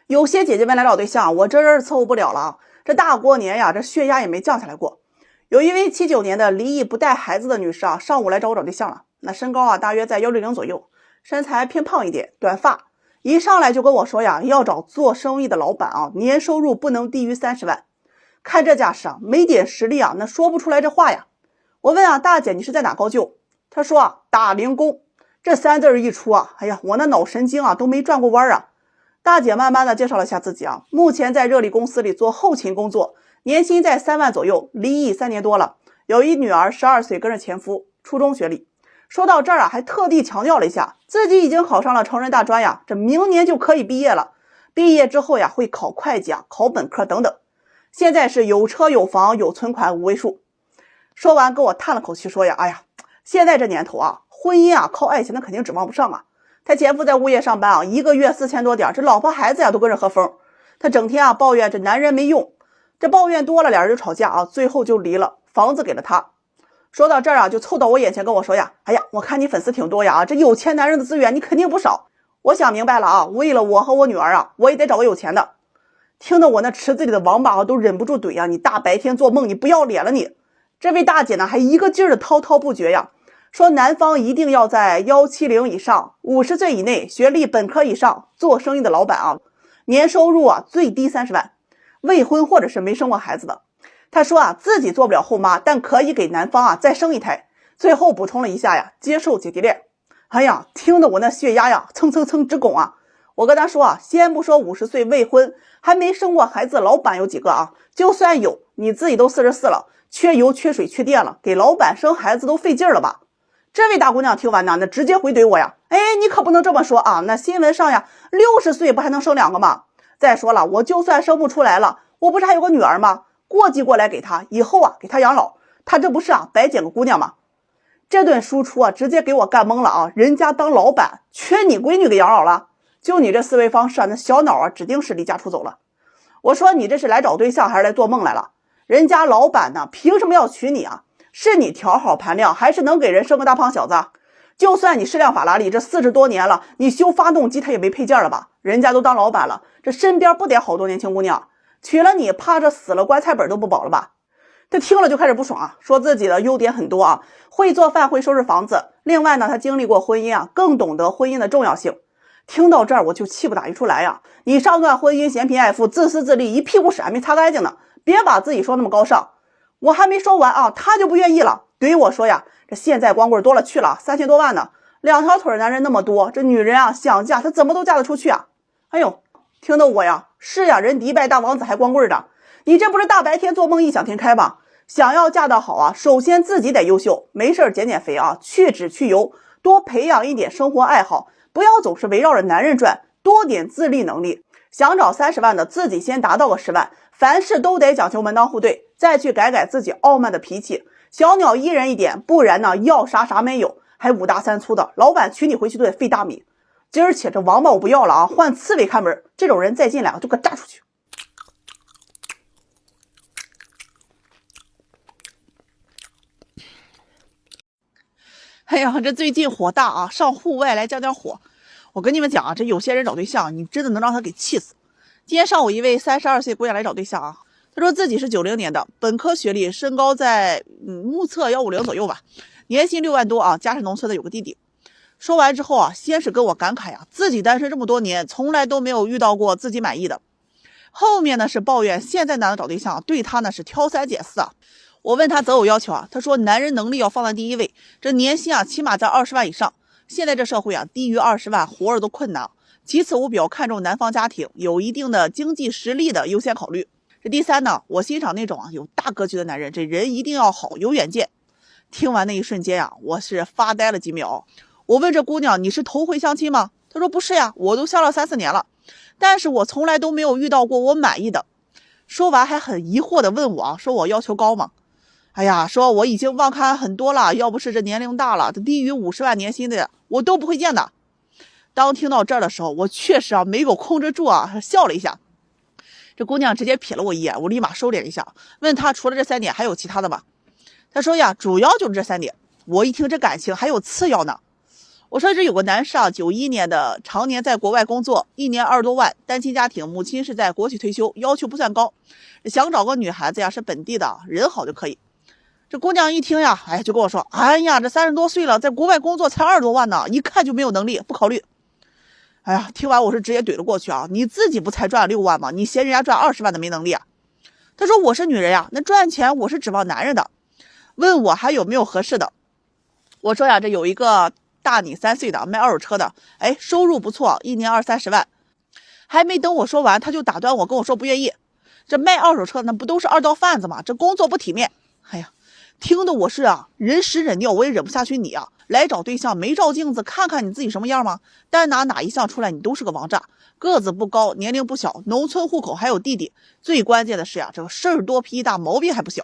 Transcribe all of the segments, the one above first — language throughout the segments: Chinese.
有些姐姐们来找对象，我真是伺候不了了啊！这大过年呀，这血压也没降下来过。有一位79年的离异不带孩子的女士啊，上午来找我找对象了。那身高啊，大约在160左右，身材偏胖一点，短发。一上来就跟我说呀，要找做生意的老板啊，年收入不能低于30万。看这架势啊，没点实力啊，那说不出来这话呀。我问啊，大姐你是在哪高就？她说啊，打零工。这3字一出啊，哎呀，我那脑神经啊都没转过弯啊。大姐慢慢的介绍了一下自己啊，目前在热力公司里做后勤工作，年薪在3万左右，离异3年多了，有一女儿12岁跟着前夫，初中学历。说到这儿啊，还特地强调了一下自己已经考上了成人大专呀，这明年就可以毕业了。毕业之后呀，会考会计啊，考本科等等。现在是有车有房有存款5位数。说完跟我叹了口气说呀，哎呀，现在这年头啊，婚姻啊靠爱情那肯定指望不上啊。他前夫在物业上班啊，1个月4000多点，这老婆孩子呀都跟着喝风。他整天啊抱怨这男人没用，这抱怨多了，俩人就吵架啊，最后就离了，房子给了他。说到这儿啊，就凑到我眼前跟我说呀，哎呀，我看你粉丝挺多呀，这有钱男人的资源你肯定不少。我想明白了啊，为了我和我女儿啊，我也得找个有钱的。听得我那池子里的王八啊都忍不住怼呀，你大白天做梦，你不要脸了你。这位大姐呢还一个劲儿的滔滔不绝呀，说男方一定要在170以上，50岁以内，学历本科以上，做生意的老板啊，年收入啊最低30万，未婚或者是没生过孩子的。他说啊，自己做不了后妈，但可以给男方啊再生一胎。最后补充了一下呀，接受姐弟恋。哎呀，听得我那血压呀蹭蹭蹭直拱啊！我跟他说啊，先不说50岁未婚还没生过孩子的老板有几个啊，就算有，你自己都44了，缺油缺水缺电了，给老板生孩子都费劲了吧？这位大姑娘听完呢，那直接回怼我呀，哎，你可不能这么说啊，那新闻上呀60岁不还能生2个吗？再说了，我就算生不出来了，我不是还有个女儿吗？过继过来给她，以后啊给她养老，她这不是啊白捡个姑娘吗？这顿输出啊直接给我干懵了啊！人家当老板缺你闺女给养老了？就你这思维方式啊，那小脑啊指定是离家出走了。我说你这是来找对象还是来做梦来了？人家老板呢凭什么要娶你啊？是你调好盘量，还是能给人生个大胖小子？就算你是辆法拉利，这40多年了，你修发动机他也没配件了吧？人家都当老板了，这身边不得好多年轻姑娘？娶了你怕这死了棺材本都不保了吧？他听了就开始不爽啊，说自己的优点很多啊，会做饭，会收拾房子。另外呢，他经历过婚姻啊，更懂得婚姻的重要性。听到这儿我就气不打一处来呀！你上段婚姻嫌贫爱富，自私自利，一屁股屎还没擦干净呢，别把自己说那么高尚。我还没说完啊，他就不愿意了，怼我说呀，这现在光棍多了去了，3000多万呢，2条腿男人那么多，这女人啊想嫁，她怎么都嫁得出去啊？哎呦，听得我呀，是呀，人迪拜大王子还光棍的，你这不是大白天做梦异想天开吗？想要嫁得好啊，首先自己得优秀，没事减减肥啊，去脂去油，多培养一点生活爱好，不要总是围绕着男人转，多点自立能力。想找30万的，自己先达到个10万，凡事都得讲究门当户对，再去改改自己傲慢的脾气，小鸟依人一点，不然呢要啥啥没有，还5大3粗的，老板娶你回去都得费大米。今儿且这王八我不要了啊，换刺猬看门，这种人再进2个就给炸出去。哎呀，这最近火大啊，上户外来降降火。我跟你们讲啊，这有些人找对象，你真的能让他给气死。今天上午一位32岁姑娘来找对象啊，她说自己是90年的，本科学历，身高在目测150左右吧，年薪6万多啊，家是农村的，有个弟弟。说完之后啊，先是跟我感慨啊，自己单身这么多年，从来都没有遇到过自己满意的。后面呢是抱怨现在男的找对象对他呢是挑3拣4啊。我问他择偶要求啊，他说男人能力要放在第一位，这年薪啊起码在20万以上。现在这社会啊，低于20万活着都困难。其次我比较看重男方家庭，有一定的经济实力的优先考虑。这第三呢，我欣赏那种啊有大格局的男人，这人一定要好，有远见。听完那一瞬间啊，我是发呆了几秒。我问这姑娘，你是头回相亲吗？她说不是呀，我都相了3、4年了，但是我从来都没有遇到过我满意的。说完还很疑惑的问我啊，说我要求高吗？哎呀，说我已经忘看很多了，要不是这年龄大了，低于50万年薪的我都不会见的。当听到这儿的时候，我确实啊没有控制住啊，笑了一下。这姑娘直接瞥了我一眼，我立马收敛一下，问她除了这3点还有其他的吗？她说呀，主要就是这3点。我一听这感情还有次要呢。我说这有个男士啊，91年的，常年在国外工作，1年20多万，单亲家庭，母亲是在国企退休，要求不算高，想找个女孩子呀是本地的，人好就可以。这姑娘一听呀，哎，就跟我说，哎呀，这30多岁了，在国外工作才20多万呢，一看就没有能力，不考虑。哎呀，听完我是直接怼了过去啊，你自己不才赚6万吗？你嫌人家赚20万的没能力啊？他说我是女人呀，那赚钱我是指望男人的，问我还有没有合适的。我说呀，这有一个大你3岁的卖二手车的，哎，收入不错，1年20-30万。还没等我说完，他就打断我，跟我说不愿意。这卖二手车那不都是二道贩子吗？这工作不体面。哎呀，听得我是啊，人屎忍尿，我也忍不下去你啊。来找对象没照镜子看看你自己什么样吗？单拿哪一项出来你都是个王炸，个子不高，年龄不小，农村户口还有弟弟，最关键的是呀，这个事儿多脾气大，毛病还不小。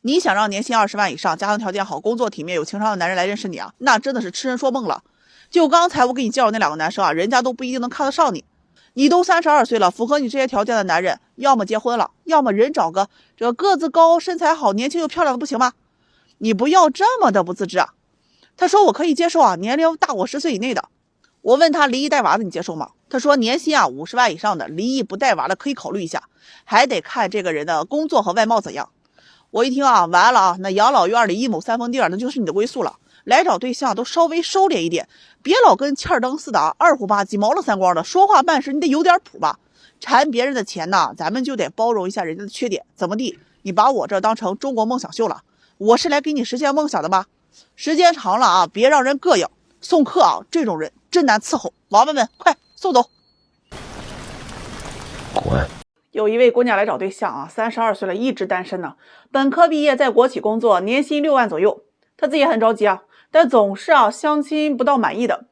你想让年薪20万以上，家庭条件好，工作体面，有情商的男人来认识你啊，那真的是痴人说梦了。就刚才我给你介绍那2个男生啊，人家都不一定能看得上你。你都32岁了，符合你这些条件的男人，要么结婚了，要么人找个这个个子高、身材好、年轻又漂亮的不行吗？你不要这么的不自知啊。他说我可以接受啊，年龄大我10岁以内的。我问他离异带娃的你接受吗？他说年薪啊50万以上的，离异不带娃的可以考虑一下，还得看这个人的工作和外貌怎样。我一听啊，完了啊，那养老院里一亩3分地那就是你的归宿了。来找对象都稍微收敛一点，别老跟欠儿灯似的啊，二虎吧唧、毛了三光的，说话办事你得有点谱吧。缠别人的钱呢，咱们就得包容一下人家的缺点。怎么地？你把我这当成中国梦想秀了？我是来给你实现梦想的吗？时间长了啊，别让人膈应。送客啊，这种人真难伺候。王八们，快送走！滚！有一位姑娘来找对象啊，32岁了，一直单身呢。本科毕业，在国企工作，年薪6万左右。她自己也很着急啊，但总是啊相亲不到满意的。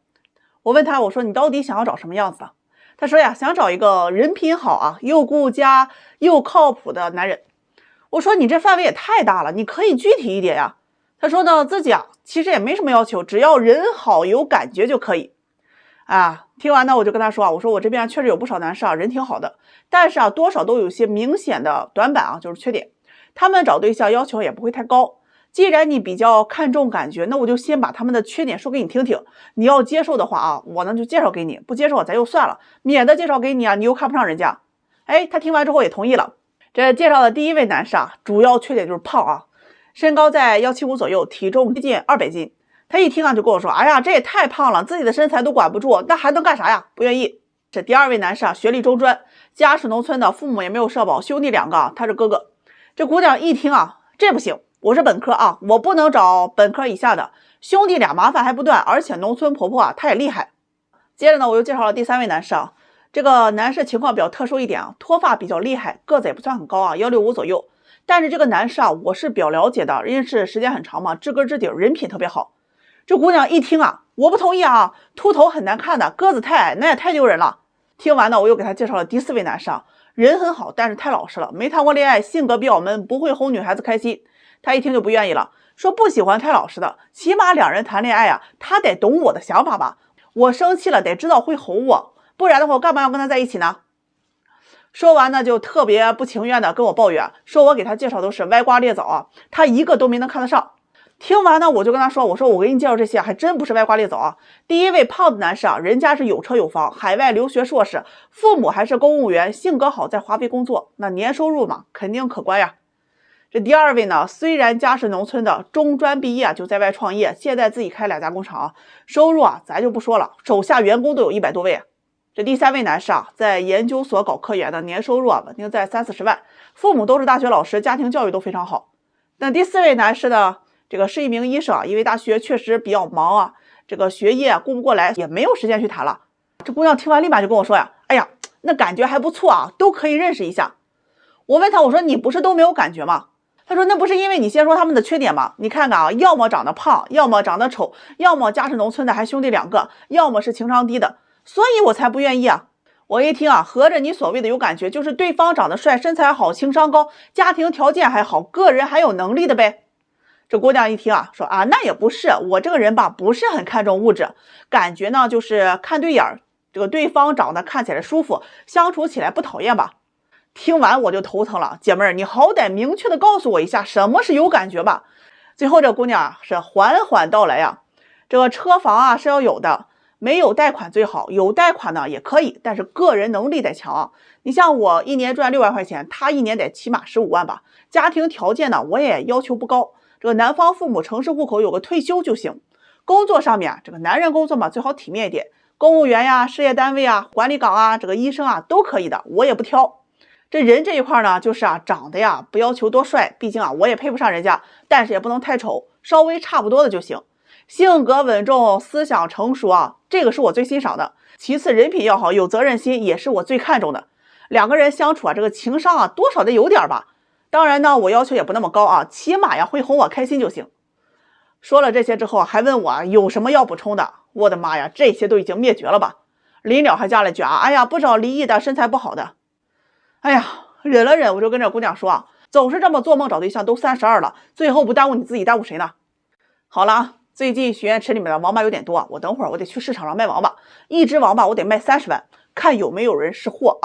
我问她，我说你到底想要找什么样子的？她说呀，想找一个人品好啊，又顾家又靠谱的男人。我说你这范围也太大了，你可以具体一点呀。她说呢，自己啊其实也没什么要求，只要人好有感觉就可以。啊，听完呢，我就跟他说啊，我说我这边确实有不少男士啊，人挺好的，但是啊，多少都有一些明显的短板啊，就是缺点。他们找对象要求也不会太高。既然你比较看重感觉，那我就先把他们的缺点说给你听听。你要接受的话啊，我呢就介绍给你；不接受咱就算了，免得介绍给你啊，你又看不上人家。哎，他听完之后也同意了。这介绍的第一位男士啊，主要缺点就是胖啊，身高在175左右，体重接近200斤。他一听啊，就跟我说：“哎呀，这也太胖了，自己的身材都管不住，那还能干啥呀？不愿意。”这第二位男士啊，学历中专，家是农村的，父母也没有社保，兄弟2个啊，他是哥哥。这姑娘一听啊，这不行，我是本科啊，我不能找本科以下的，兄弟俩麻烦还不断，而且农村婆婆啊，她也厉害。接着呢，我又介绍了第3位男士啊，这个男士情况比较特殊一点啊，脱发比较厉害，个子也不算很高啊，165左右。但是这个男士啊，我是比较了解的，认识时间很长嘛，知根知底，人品特别好。这姑娘一听啊，我不同意啊，秃头很难看的，个子太矮，那也太丢人了。听完呢，我又给他介绍了第4位男士啊，人很好，但是太老实了，没谈过恋爱，性格比较闷，不会哄女孩子开心。他一听就不愿意了，说不喜欢太老实的，起码2人谈恋爱啊，他得懂我的想法吧，我生气了得知道会哄我，不然的话我干嘛要跟他在一起呢？说完呢，就特别不情愿的跟我抱怨，说我给他介绍都是歪瓜裂枣啊，他一个都没能看得上。听完呢，我就跟他说，我说我给你介绍这些还真不是歪瓜裂枣啊。第一位胖子男士啊，人家是有车有房，海外留学硕士，父母还是公务员，性格好，在华为工作，那年收入嘛肯定可观呀。这第2位呢，虽然家是农村的，中专毕业就在外创业，现在自己开2家工厂啊，收入啊咱就不说了，手下员工都有100多位。这第3位男士啊，在研究所搞科研的，年收入啊稳定在30-40万，父母都是大学老师，家庭教育都非常好。那第4位男士呢，这个是一名医生啊，因为大学确实比较忙啊，这个学业顾不过来，也没有时间去谈了。这姑娘听完立马就跟我说呀，哎呀，那感觉还不错啊，都可以认识一下。我问他，我说你不是都没有感觉吗？他说那不是因为你先说他们的缺点吗？你看看啊，要么长得胖，要么长得丑，要么家是农村的还兄弟2个，要么是情商低的，所以我才不愿意啊。我一听啊，合着你所谓的有感觉，就是对方长得帅，身材好，情商高，家庭条件还好，个人还有能力的呗。这姑娘一听啊，说啊，那也不是，我这个人吧，不是很看重物质，感觉呢就是看对眼儿，这个对方长得看起来舒服，相处起来不讨厌吧。听完我就头疼了，姐妹儿，你好歹明确的告诉我一下什么是有感觉吧。最后这姑娘啊是缓缓道来呀，这个车房啊是要有的，没有贷款最好，有贷款呢也可以，但是个人能力得强啊。你像我一年赚6万块钱，他一年得起码15万吧。家庭条件呢我也要求不高，这个男方父母城市户口有个退休就行。工作上面这个男人工作嘛最好体面一点，公务员呀、事业单位啊、管理岗啊、这个医生啊都可以的，我也不挑。这人这一块呢，就是长得呀不要求多帅，毕竟我也配不上人家，但是也不能太丑，稍微差不多的就行。性格稳重，思想成熟这个是我最欣赏的。其次人品要好，有责任心也是我最看重的。两个人相处这个情商多少得有点吧。当然呢，我要求也不那么高起码会哄我开心就行。说了这些之后还问我有什么要补充的，我的妈呀，这些都已经灭绝了吧。临了还加了句哎呀，不找离异的，身材不好的。哎呀，忍了忍，我就跟这姑娘说总是这么做梦找对象，都32了，最后不耽误你自己，耽误谁呢？好了最近许愿池里面的王八有点多我等会儿我得去市场上卖王八，一只王八我得卖30万，看有没有人识货